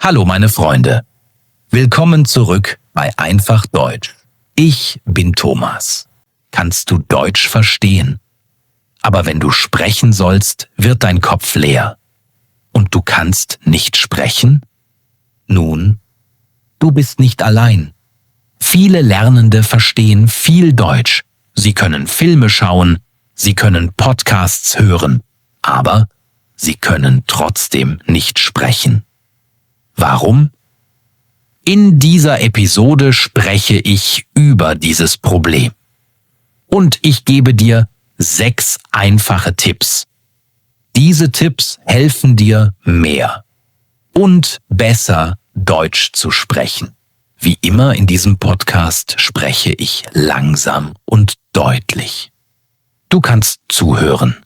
Hallo meine Freunde, willkommen zurück bei Einfach Deutsch. Ich bin Thomas. Kannst du Deutsch verstehen? Aber wenn du sprechen sollst, wird dein Kopf leer. Und du kannst nicht sprechen? Nun, du bist nicht allein. Viele Lernende verstehen viel Deutsch. Sie können Filme schauen, sie können Podcasts hören, aber sie können trotzdem nicht sprechen. Warum? In dieser Episode spreche ich über dieses Problem. Und ich gebe dir 6 einfache Tipps. Diese Tipps helfen dir, mehr und besser Deutsch zu sprechen. Wie immer in diesem Podcast spreche ich langsam und deutlich. Du kannst zuhören,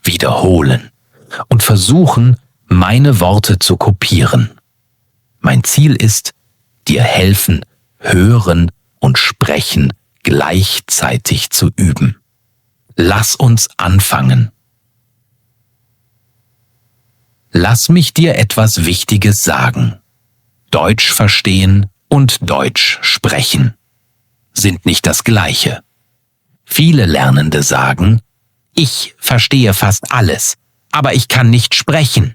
wiederholen und versuchen, meine Worte zu kopieren. Mein Ziel ist, dir helfen, hören und sprechen gleichzeitig zu üben. Lass uns anfangen. Lass mich dir etwas Wichtiges sagen. Deutsch verstehen und Deutsch sprechen sind nicht das Gleiche. Viele Lernende sagen, ich verstehe fast alles, aber ich kann nicht sprechen.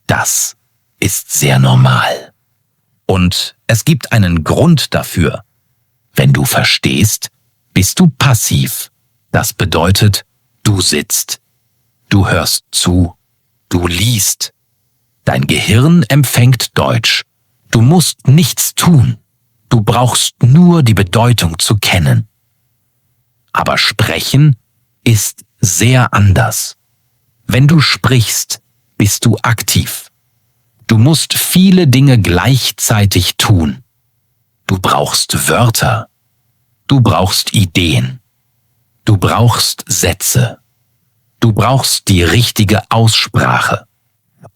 Das ist sehr normal. Und es gibt einen Grund dafür. Wenn du verstehst, bist du passiv. Das bedeutet, du sitzt, du hörst zu, du liest. Dein Gehirn empfängt Deutsch. Du musst nichts tun. Du brauchst nur die Bedeutung zu kennen. Aber sprechen ist sehr anders. Wenn du sprichst, bist du aktiv. Du musst viele Dinge gleichzeitig tun. Du brauchst Wörter. Du brauchst Ideen. Du brauchst Sätze. Du brauchst die richtige Aussprache.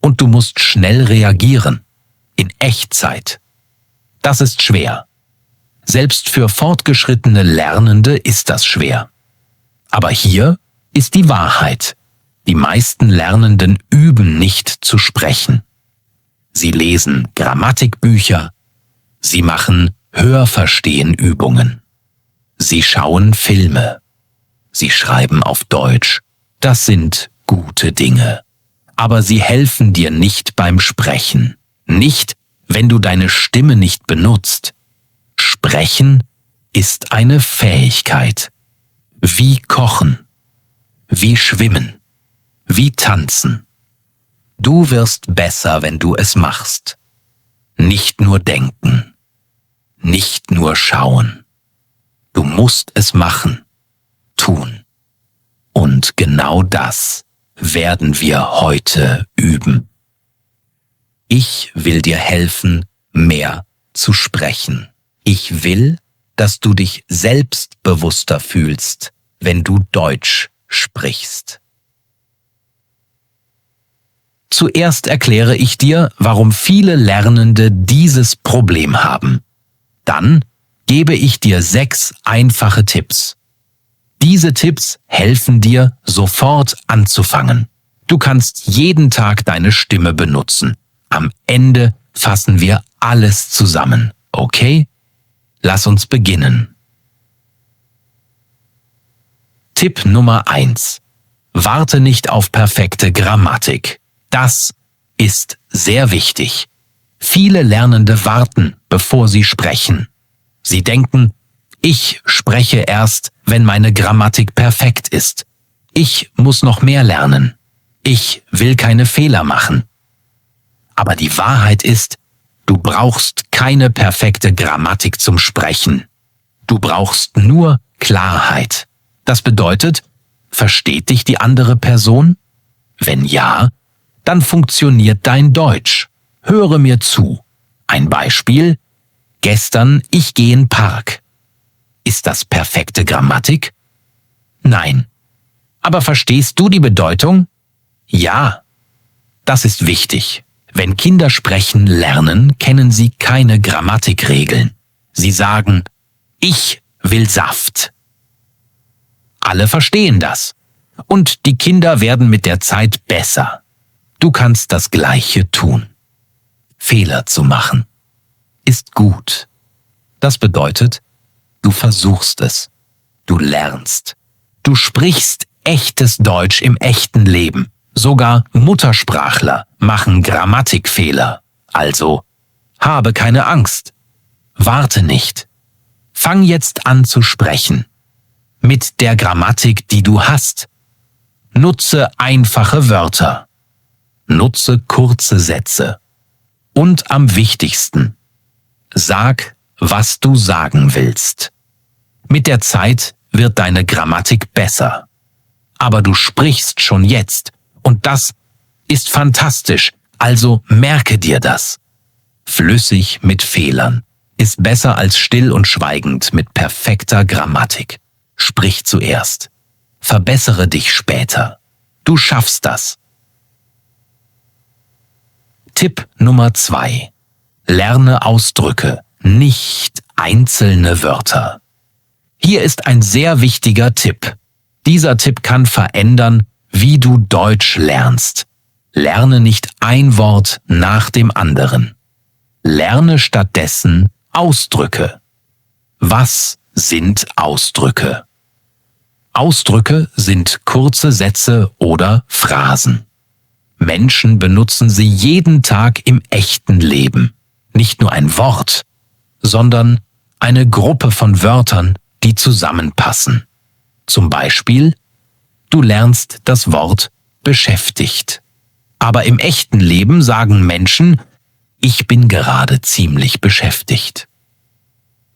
Und du musst schnell reagieren. In Echtzeit. Das ist schwer. Selbst für fortgeschrittene Lernende ist das schwer. Aber hier ist die Wahrheit. Die meisten Lernenden üben nicht zu sprechen. Sie lesen Grammatikbücher. Sie machen Hörverstehen-Übungen. Sie schauen Filme. Sie schreiben auf Deutsch. Das sind gute Dinge. Aber sie helfen dir nicht beim Sprechen. Nicht, wenn du deine Stimme nicht benutzt. Sprechen ist eine Fähigkeit. Wie kochen. Wie schwimmen. Wie tanzen. Du wirst besser, wenn du es machst. Nicht nur denken. Nicht nur schauen. Du musst es machen. Tun. Und genau das werden wir heute üben. Ich will dir helfen, mehr zu sprechen. Ich will, dass du dich selbstbewusster fühlst, wenn du Deutsch sprichst. Zuerst erkläre ich dir, warum viele Lernende dieses Problem haben. Dann gebe ich dir 6 einfache Tipps. Diese Tipps helfen dir, sofort anzufangen. Du kannst jeden Tag deine Stimme benutzen. Am Ende fassen wir alles zusammen, okay? Lass uns beginnen. Tipp Nummer 1. Warte nicht auf perfekte Grammatik. Das ist sehr wichtig. Viele Lernende warten, bevor sie sprechen. Sie denken, ich spreche erst, wenn meine Grammatik perfekt ist. Ich muss noch mehr lernen. Ich will keine Fehler machen. Aber die Wahrheit ist, du brauchst keine perfekte Grammatik zum Sprechen. Du brauchst nur Klarheit. Das bedeutet, versteht dich die andere Person? Wenn ja, dann funktioniert dein Deutsch. Höre mir zu. Ein Beispiel: Gestern, ich gehe in den Park. Ist das perfekte Grammatik? Nein. Aber verstehst du die Bedeutung? Ja. Das ist wichtig. Wenn Kinder sprechen lernen, kennen sie keine Grammatikregeln. Sie sagen, ich will Saft. Alle verstehen das. Und die Kinder werden mit der Zeit besser. Du kannst das Gleiche tun. Fehler zu machen. Ist gut. Das bedeutet, du versuchst es. Du lernst. Du sprichst echtes Deutsch im echten Leben. Sogar Muttersprachler machen Grammatikfehler. Also, habe keine Angst. Warte nicht. Fang jetzt an zu sprechen. Mit der Grammatik, die du hast. Nutze einfache Wörter. Nutze kurze Sätze. Und am wichtigsten, sag, was du sagen willst. Mit der Zeit wird deine Grammatik besser. Aber du sprichst schon jetzt und das ist fantastisch, also merke dir das. Flüssig mit Fehlern ist besser als still und schweigend mit perfekter Grammatik. Sprich zuerst. Verbessere dich später. Du schaffst das. Tipp Nummer 2. Lerne Ausdrücke, nicht einzelne Wörter. Hier ist ein sehr wichtiger Tipp. Dieser Tipp kann verändern, wie du Deutsch lernst. Lerne nicht ein Wort nach dem anderen. Lerne stattdessen Ausdrücke. Was sind Ausdrücke? Ausdrücke sind kurze Sätze oder Phrasen. Menschen benutzen sie jeden Tag im echten Leben. Nicht nur ein Wort, sondern eine Gruppe von Wörtern, die zusammenpassen. Zum Beispiel, du lernst das Wort beschäftigt. Aber im echten Leben sagen Menschen, ich bin gerade ziemlich beschäftigt.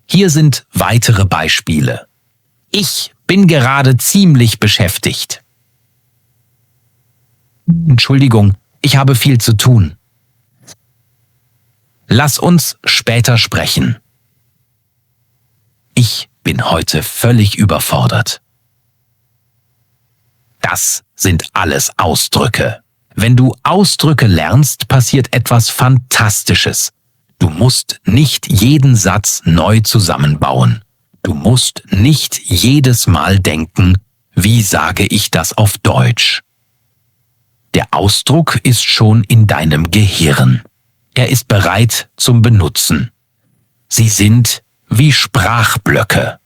Hier sind weitere Beispiele. Ich bin gerade ziemlich beschäftigt. Entschuldigung, ich habe viel zu tun. Lass uns später sprechen. Ich bin heute völlig überfordert. Das sind alles Ausdrücke. Wenn du Ausdrücke lernst, passiert etwas Fantastisches. Du musst nicht jeden Satz neu zusammenbauen. Du musst nicht jedes Mal denken, wie sage ich das auf Deutsch? Der Ausdruck ist schon in deinem Gehirn. Er ist bereit zum Benutzen. Sie sind wie Sprachblöcke.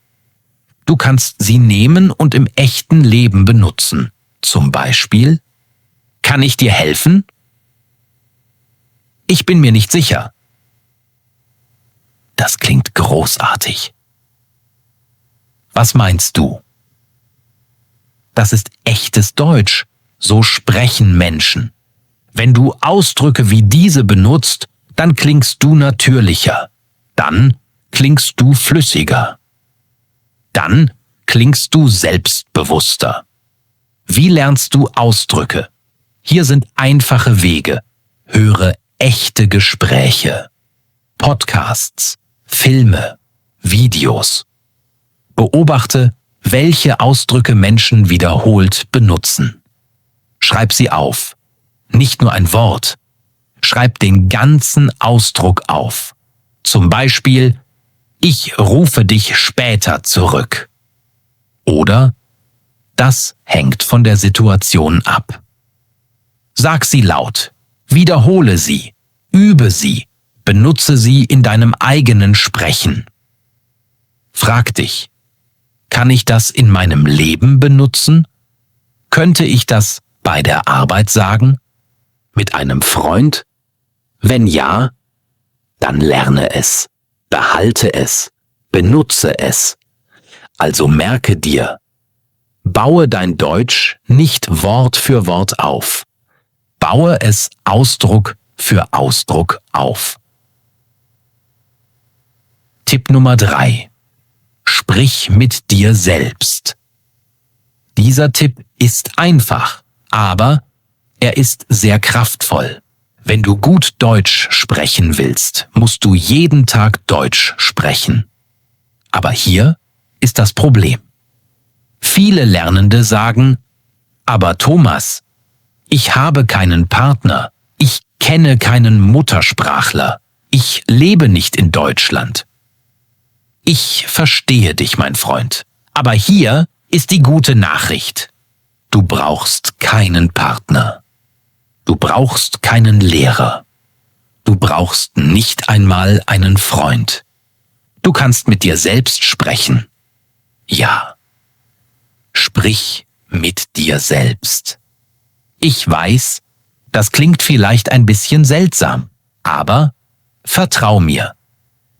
Du kannst sie nehmen und im echten Leben benutzen. Zum Beispiel, kann ich dir helfen? Ich bin mir nicht sicher. Das klingt großartig. Was meinst du? Das ist echtes Deutsch. So sprechen Menschen. Wenn du Ausdrücke wie diese benutzt, dann klingst du natürlicher. Dann klingst du flüssiger. Dann klingst du selbstbewusster. Wie lernst du Ausdrücke? Hier sind einfache Wege. Höre echte Gespräche, Podcasts, Filme, Videos. Beobachte, welche Ausdrücke Menschen wiederholt benutzen. Schreib sie auf. Nicht nur ein Wort. Schreib den ganzen Ausdruck auf. Zum Beispiel, ich rufe dich später zurück. Oder, das hängt von der Situation ab. Sag sie laut. Wiederhole sie. Übe sie. Benutze sie in deinem eigenen Sprechen. Frag dich, kann ich das in meinem Leben benutzen? Könnte ich das bei der Arbeit sagen? Mit einem Freund? Wenn ja, dann lerne es, behalte es, benutze es. Also merke dir, baue dein Deutsch nicht Wort für Wort auf. Baue es Ausdruck für Ausdruck auf. Tipp Nummer 3. Sprich mit dir selbst. Dieser Tipp ist einfach, aber er ist sehr kraftvoll. Wenn du gut Deutsch sprechen willst, musst du jeden Tag Deutsch sprechen. Aber hier ist das Problem. Viele Lernende sagen, aber Thomas, ich habe keinen Partner, ich kenne keinen Muttersprachler, ich lebe nicht in Deutschland. Ich verstehe dich, mein Freund, aber hier ist die gute Nachricht. Du brauchst keinen Partner. Du brauchst keinen Lehrer. Du brauchst nicht einmal einen Freund. Du kannst mit dir selbst sprechen. Ja. Sprich mit dir selbst. Ich weiß, das klingt vielleicht ein bisschen seltsam, aber vertrau mir.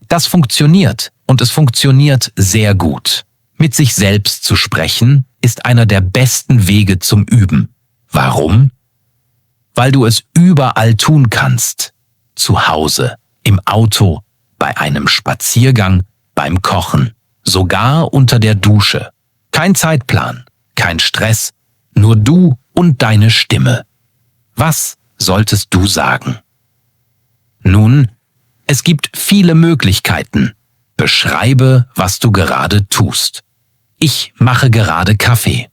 Das funktioniert und es funktioniert sehr gut. Mit sich selbst zu sprechen ist einer der besten Wege zum Üben. Warum? Weil du es überall tun kannst. Zu Hause, im Auto, bei einem Spaziergang, beim Kochen, sogar unter der Dusche. Kein Zeitplan, kein Stress, nur du und deine Stimme. Was solltest du sagen? Nun, es gibt viele Möglichkeiten. Beschreibe, was du gerade tust. Ich mache gerade Kaffee.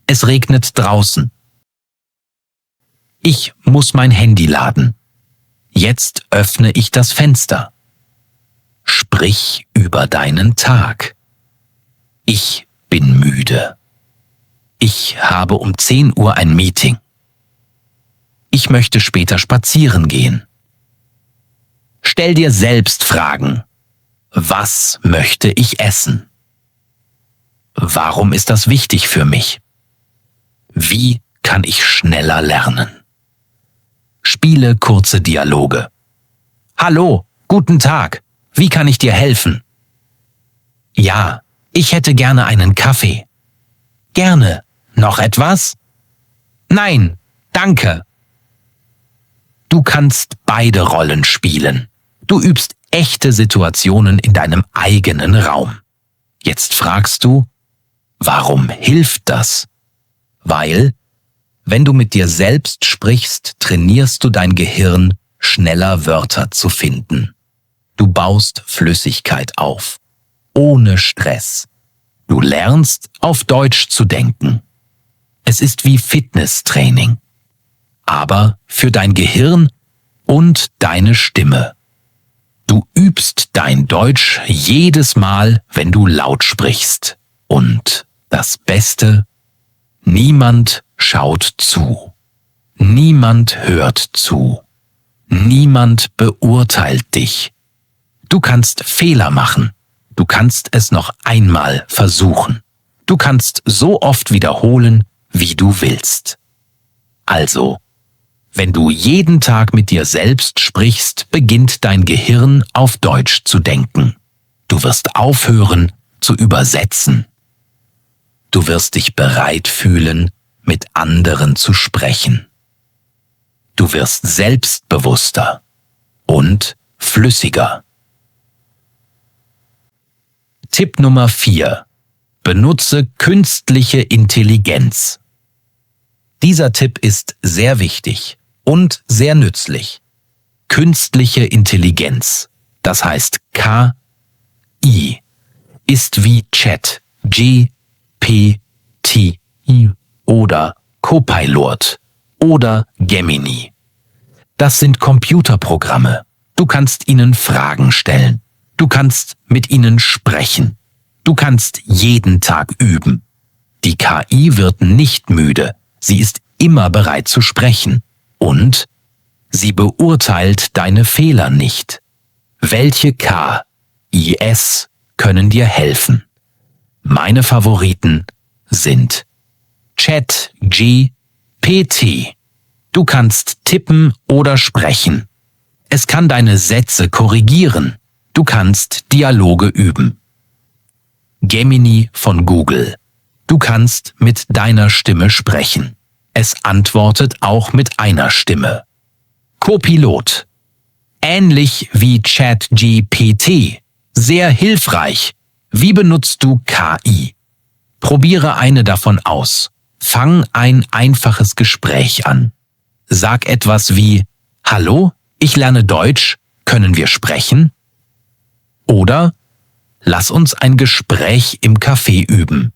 Es regnet draußen. Ich muss mein Handy laden. Jetzt öffne ich das Fenster. Sprich über deinen Tag. Ich bin müde. Ich habe um 10 Uhr ein Meeting. Ich möchte später spazieren gehen. Stell dir selbst Fragen. Was möchte ich essen? Warum ist das wichtig für mich? Wie kann ich schneller lernen? Spiele kurze Dialoge. Hallo, guten Tag. Wie kann ich dir helfen? Ja, ich hätte gerne einen Kaffee. Gerne. Noch etwas? Nein, danke. Du kannst beide Rollen spielen. Du übst echte Situationen in deinem eigenen Raum. Jetzt fragst du, warum hilft das? Weil, wenn du mit dir selbst sprichst, trainierst du dein Gehirn, schneller Wörter zu finden. Du baust Flüssigkeit auf, ohne Stress. Du lernst, auf Deutsch zu denken. Es ist wie Fitnesstraining, aber für dein Gehirn und deine Stimme. Du übst dein Deutsch jedes Mal, wenn du laut sprichst. Und das Beste, niemand schaut zu. Niemand hört zu. Niemand beurteilt dich. Du kannst Fehler machen. Du kannst es noch einmal versuchen. Du kannst so oft wiederholen, wie du willst. Also, wenn du jeden Tag mit dir selbst sprichst, beginnt dein Gehirn auf Deutsch zu denken. Du wirst aufhören zu übersetzen. Du wirst dich bereit fühlen, mit anderen zu sprechen. Du wirst selbstbewusster und flüssiger. Tipp Nummer 4. Benutze künstliche Intelligenz. Dieser Tipp ist sehr wichtig und sehr nützlich. Künstliche Intelligenz, das heißt KI, ist wie Chat, GPT oder Copilot oder Gemini. Das sind Computerprogramme. Du kannst ihnen Fragen stellen. Du kannst mit ihnen sprechen. Du kannst jeden Tag üben. Die KI wird nicht müde. Sie ist immer bereit zu sprechen. Und sie beurteilt deine Fehler nicht. Welche KIs können dir helfen? Meine Favoriten sind ChatGPT. Du kannst tippen oder sprechen. Es kann deine Sätze korrigieren. Du kannst Dialoge üben. Gemini von Google. Du kannst mit deiner Stimme sprechen. Es antwortet auch mit einer Stimme. Copilot. Ähnlich wie ChatGPT. Sehr hilfreich. Wie benutzt du KI? Probiere eine davon aus. Fang ein einfaches Gespräch an. Sag etwas wie: Hallo, ich lerne Deutsch, können wir sprechen? Oder: Lass uns ein Gespräch im Café üben.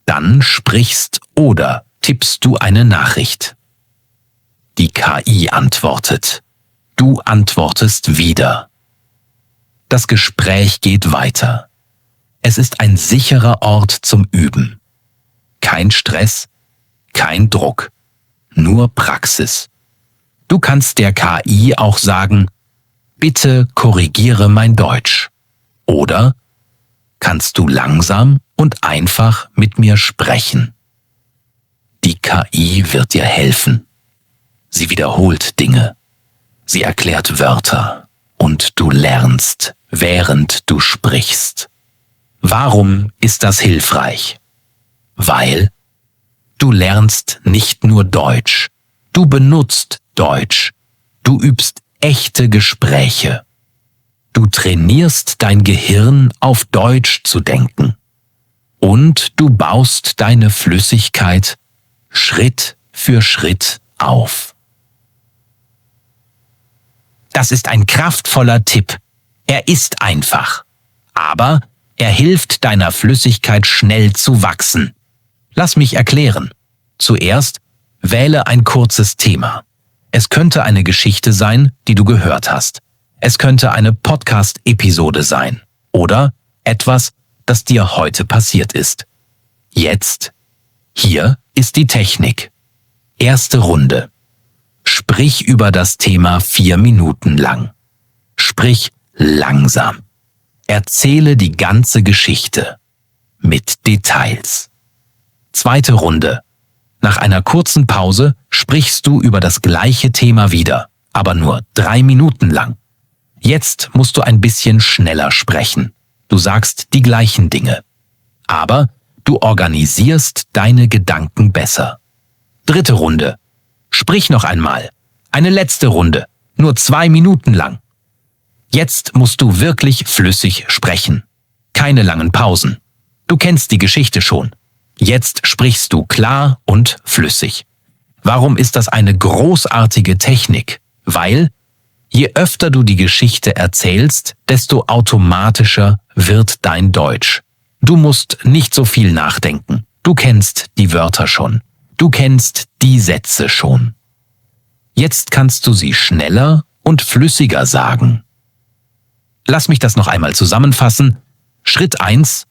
Dann sprichst oder tippst du eine Nachricht. Die KI antwortet. Du antwortest wieder. Das Gespräch geht weiter. Es ist ein sicherer Ort zum Üben. Kein Stress, kein Druck, nur Praxis. Du kannst der KI auch sagen, bitte korrigiere mein Deutsch. Oder kannst du langsam und einfach mit mir sprechen? Die KI wird dir helfen. Sie wiederholt Dinge. Sie erklärt Wörter. Und du lernst, während du sprichst. Warum ist das hilfreich? Weil du lernst nicht nur Deutsch. Du benutzt Deutsch. Du übst echte Gespräche. Du trainierst dein Gehirn, auf Deutsch zu denken. Und du baust deine Flüssigkeit Schritt für Schritt auf. Das ist ein kraftvoller Tipp. Er ist einfach. Aber er hilft deiner Flüssigkeit schnell zu wachsen. Lass mich erklären. Zuerst wähle ein kurzes Thema. Es könnte eine Geschichte sein, die du gehört hast. Es könnte eine Podcast-Episode sein. Oder etwas, das dir heute passiert ist. Jetzt, hier ist die Technik. Erste Runde. Sprich über das Thema 4 Minuten lang. Sprich langsam. Erzähle die ganze Geschichte. Mit Details. Zweite Runde. Nach einer kurzen Pause sprichst du über das gleiche Thema wieder, aber nur 3 Minuten lang. Jetzt musst du ein bisschen schneller sprechen. Du sagst die gleichen Dinge. Aber du organisierst deine Gedanken besser. Dritte Runde. Sprich noch einmal. Eine letzte Runde. Nur 2 Minuten lang. Jetzt musst du wirklich flüssig sprechen. Keine langen Pausen. Du kennst die Geschichte schon. Jetzt sprichst du klar und flüssig. Warum ist das eine großartige Technik? Weil, je öfter du die Geschichte erzählst, desto automatischer wird dein Deutsch. Du musst nicht so viel nachdenken. Du kennst die Wörter schon. Du kennst die Sätze schon. Jetzt kannst du sie schneller und flüssiger sagen. Lass mich das noch einmal zusammenfassen. Schritt 1.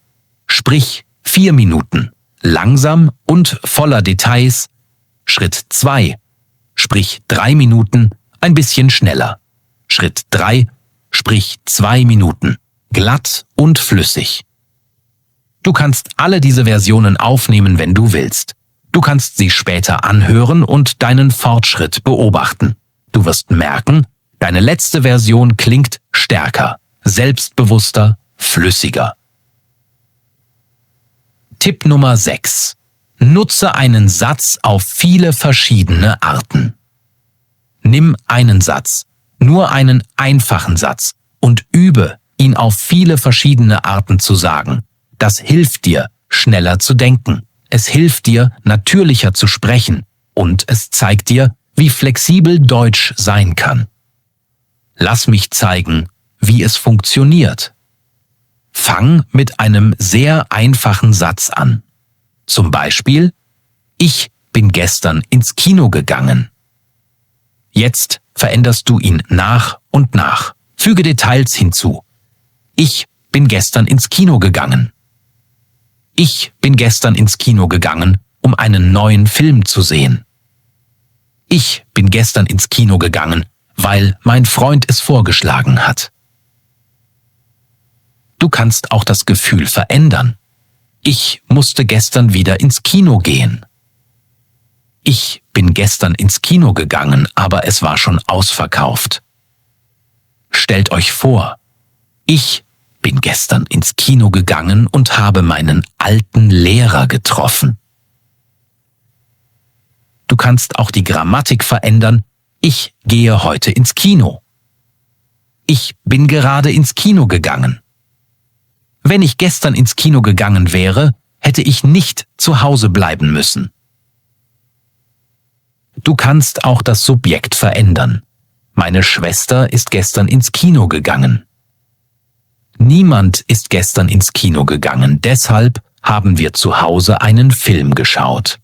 Sprich 4 Minuten. Langsam und voller Details. Schritt 2. Sprich 3 Minuten, ein bisschen schneller. Schritt 3. Sprich 2 Minuten. Glatt und flüssig. Du kannst alle diese Versionen aufnehmen, wenn du willst. Du kannst sie später anhören und deinen Fortschritt beobachten. Du wirst merken, deine letzte Version klingt stärker, selbstbewusster, flüssiger. Tipp Nummer 6. Nutze einen Satz auf viele verschiedene Arten. Nimm einen Satz, nur einen einfachen Satz, und übe, ihn auf viele verschiedene Arten zu sagen. Das hilft dir, schneller zu denken. Es hilft dir, natürlicher zu sprechen. Und es zeigt dir, wie flexibel Deutsch sein kann. Lass mich zeigen, wie es funktioniert. Fang mit einem sehr einfachen Satz an. Zum Beispiel, ich bin gestern ins Kino gegangen. Jetzt veränderst du ihn nach und nach. Füge Details hinzu. Ich bin gestern ins Kino gegangen. Ich bin gestern ins Kino gegangen, um einen neuen Film zu sehen. Ich bin gestern ins Kino gegangen, weil mein Freund es vorgeschlagen hat. Du kannst auch das Gefühl verändern. Ich musste gestern wieder ins Kino gehen. Ich bin gestern ins Kino gegangen, aber es war schon ausverkauft. Stellt euch vor, ich bin gestern ins Kino gegangen und habe meinen alten Lehrer getroffen. Du kannst auch die Grammatik verändern. Ich gehe heute ins Kino. Ich bin gerade ins Kino gegangen. Wenn ich gestern ins Kino gegangen wäre, hätte ich nicht zu Hause bleiben müssen. Du kannst auch das Subjekt verändern. Meine Schwester ist gestern ins Kino gegangen. Niemand ist gestern ins Kino gegangen, deshalb haben wir zu Hause einen Film geschaut.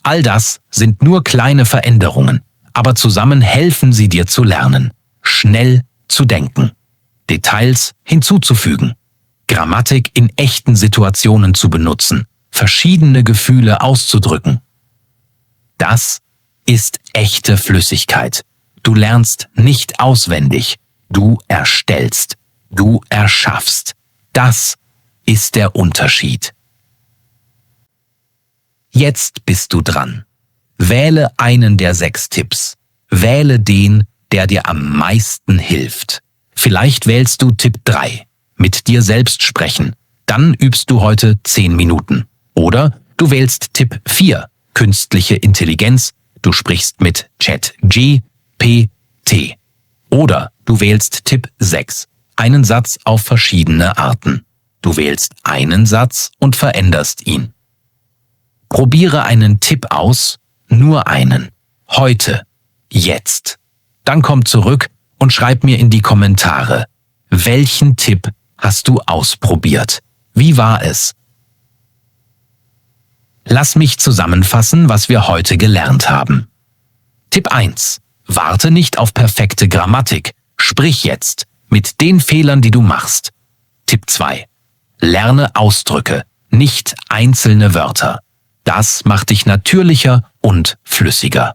All das sind nur kleine Veränderungen, aber zusammen helfen sie dir zu lernen, schnell zu denken, Details hinzuzufügen, Grammatik in echten Situationen zu benutzen, verschiedene Gefühle auszudrücken. Das ist echte Flüssigkeit. Du lernst nicht auswendig, du erstellst, du erschaffst. Das ist der Unterschied. Jetzt bist du dran. Wähle einen der 6 Tipps. Wähle den, der dir am meisten hilft. Vielleicht wählst du Tipp 3, mit dir selbst sprechen. Dann übst du heute 10 Minuten. Oder du wählst Tipp 4, künstliche Intelligenz. Du sprichst mit ChatGPT. Oder du wählst Tipp 6, einen Satz auf verschiedene Arten. Du wählst einen Satz und veränderst ihn. Probiere einen Tipp aus, nur einen. Heute, jetzt. Dann komm zurück und schreib mir in die Kommentare, welchen Tipp hast du ausprobiert? Wie war es? Lass mich zusammenfassen, was wir heute gelernt haben. Tipp 1. Warte nicht auf perfekte Grammatik. Sprich jetzt mit den Fehlern, die du machst. Tipp 2. Lerne Ausdrücke, nicht einzelne Wörter. Das macht dich natürlicher und flüssiger.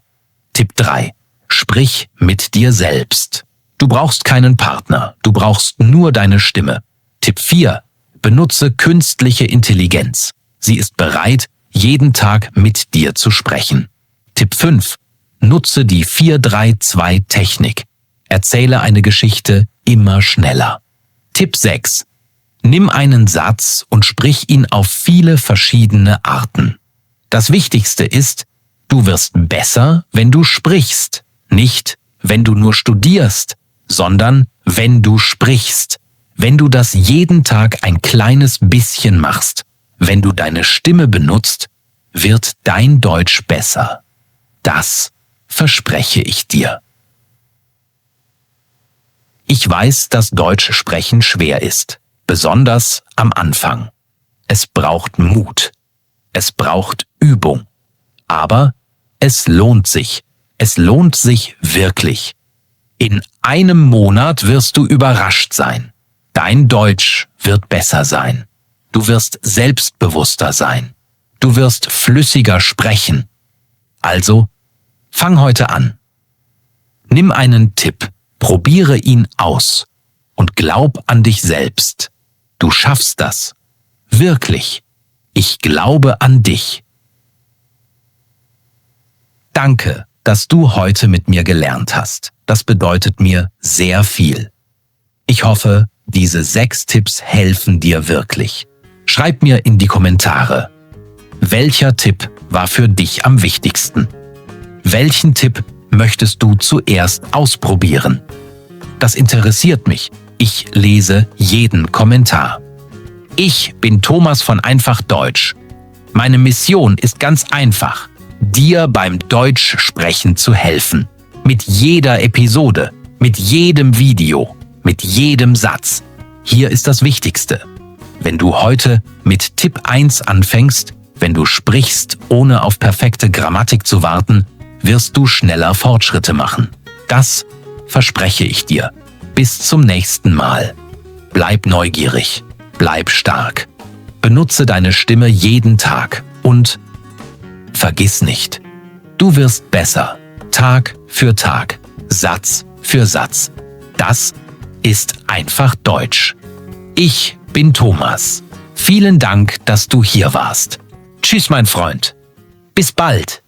Tipp 3. Sprich mit dir selbst. Du brauchst keinen Partner, du brauchst nur deine Stimme. Tipp 4. Benutze künstliche Intelligenz. Sie ist bereit, jeden Tag mit dir zu sprechen. Tipp 5. Nutze die 4-3-2-Technik. Erzähle eine Geschichte immer schneller. Tipp 6. Nimm einen Satz und sprich ihn auf viele verschiedene Arten. Das Wichtigste ist, du wirst besser, wenn du sprichst. Nicht, wenn du nur studierst, sondern wenn du sprichst. Wenn du das jeden Tag ein kleines bisschen machst, wenn du deine Stimme benutzt, wird dein Deutsch besser. Das verspreche ich dir. Ich weiß, dass Deutsch sprechen schwer ist, besonders am Anfang. Es braucht Mut. Es braucht Übung. Aber es lohnt sich. Es lohnt sich wirklich. In einem Monat wirst du überrascht sein. Dein Deutsch wird besser sein. Du wirst selbstbewusster sein. Du wirst flüssiger sprechen. Also, fang heute an. Nimm einen Tipp, probiere ihn aus und glaub an dich selbst. Du schaffst das. Wirklich. Ich glaube an dich. Danke, dass du heute mit mir gelernt hast. Das bedeutet mir sehr viel. Ich hoffe, diese 6 Tipps helfen dir wirklich. Schreib mir in die Kommentare, welcher Tipp war für dich am wichtigsten? Welchen Tipp möchtest du zuerst ausprobieren? Das interessiert mich. Ich lese jeden Kommentar. Ich bin Thomas von Einfach Deutsch. Meine Mission ist ganz einfach, dir beim Deutschsprechen zu helfen. Mit jeder Episode, mit jedem Video, mit jedem Satz. Hier ist das Wichtigste. Wenn du heute mit Tipp 1 anfängst, wenn du sprichst, ohne auf perfekte Grammatik zu warten, wirst du schneller Fortschritte machen. Das verspreche ich dir. Bis zum nächsten Mal. Bleib neugierig. Bleib stark. Benutze deine Stimme jeden Tag und vergiss nicht, du wirst besser, Tag für Tag, Satz für Satz. Das ist einfach Deutsch. Ich bin Thomas. Vielen Dank, dass du hier warst. Tschüss, mein Freund. Bis bald.